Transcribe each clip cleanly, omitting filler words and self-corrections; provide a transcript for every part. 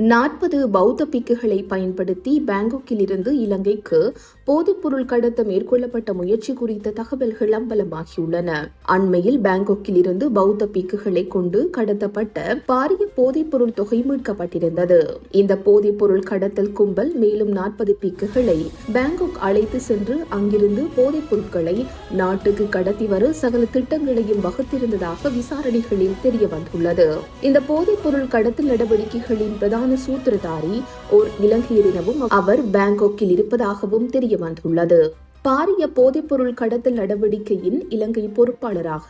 40 பௌத்த பிக்குகளை பயன்படுத்தி பாங்காக்கில் இருந்து இலங்கைக்கு போதைப்பொருள் கடத்த மேற்கொள்ளப்பட்ட முயற்சி குறித்த தகவல்கள் அம்பலமாகியுள்ளன. அண்மையில் பாங்காக்கில் இருந்து பௌத்த பிக்குகளை கொண்டு கடத்தப்பட்ட பாரிய போதைப்பொருள் தொகை மீட்கப்பட்டிருந்தது. இந்த போதைப்பொருள் கடத்தல் கும்பல் மேலும் 40 பிக்குகளை பாங்காக் அழைத்து சென்று அங்கிருந்து போதைப் பொருட்களை நாட்டுக்கு கடத்தி வர சகல திட்டங்களையும் வகுத்திருந்ததாக விசாரணைகளில் தெரியவந்துள்ளது. இந்த போதைப்பொருள் கடத்தல் நடவடிக்கைகளின் பிரதான சூத்திரதாரி ஓர் இலங்கையர் எனவும் அவர் பாங்காக்கில் இருப்பதாகவும் தெரிய வந்துள்ளது. பாரிய போதைப்பொருள் கடத்தல் நடவடிக்கையின் இலங்கை பொறுப்பாளராக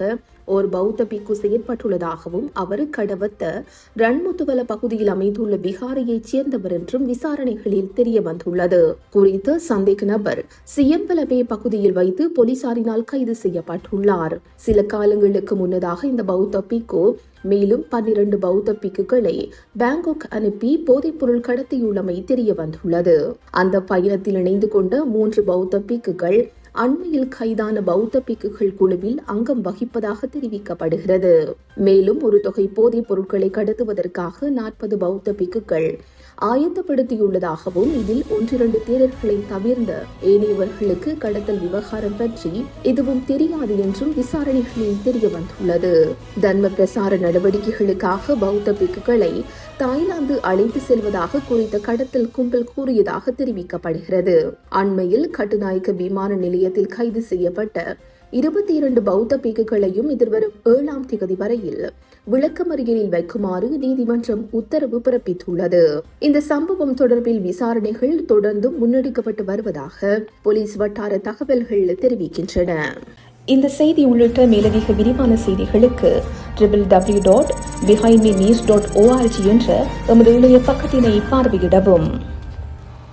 ஓர் பௌத்த பிக்கு செயற்பட்டுள்ளதாகவும் அவர் கடவத்த ரன்முத்துவல பகுதியில் அமைந்துள்ள விகாரையைச் சேர்ந்தவர் என்றும் விசாரணைகளில் தெரிய வந்துள்ளது. குறித்த சந்தேக நபர் சியம்பலபே பகுதியில் வைத்து போலீசாரினால் கைது செய்யப்பட்டுள்ளார். சில காலங்களுக்கு முன்னதாக இந்த பௌத்த பிக்கு மேலும் 12 பௌத்த பிக்குகளை பாங்காக் அனுப்பி போதைப்பொருள் கடத்தியுள்ளமை தெரிய வந்துள்ளது. அந்த பயணத்தில் இணைந்து கொண்ட 3 பௌத்த பிக்குகள் அண்மையில் கைதான பௌத்த பிக்குகள் குழுவில் அங்கம் வகிப்பதாக தெரிவிக்கப்படுகிறது. மேலும் ஒரு தொகை போதைப் பொருட்களை கடத்துவதற்காக 40 பௌத்த பிக்குகள் ஆயத்தப்படுத்தியுள்ளதாகவும் இதில் 1-2 தேரர்களை தவிர்ந்த ஏனையவர்களுக்கு கடத்தல் விவகாரம் பற்றி எதுவும் தெரியாது என்றும் விசாரணைகளில் தெரிய வந்துள்ளது. தர்ம பிரசார நடவடிக்கைகளுக்காக பௌத்த பிக்குகளை தாய்லாந்து அழைத்து செல்வதாக குறித்த கடத்தல் கும்பல் கூறியதாக தெரிவிக்கப்படுகிறது. அண்மையில் கட்டுநாயக்க விமான நிலையத்தில் கைது செய்யப்பட்ட 22 பௌத்த பிக்குகளையும் எதிர்வரும் 7ஆம் தேதி வரையில் விளக்கமறியலில் வைக்குமாறு நீதிமன்றம் உத்தரவு பிறப்பித்துள்ளது. இந்த சம்பவம் தொடர்பில் விசாரணைகள் தொடர்ந்து முன்னெடுக்கப்பட்டு வருவதாக போலீஸ் வட்டார தகவல்கள் தெரிவிக்கின்றன. இந்த செய்தி உள்ளிட்ட மேலதிக விரிவான செய்திகளுக்கு www.behindmenews.org என்ற எமது இணைய பக்கத்தினை பார்வையிடவும்.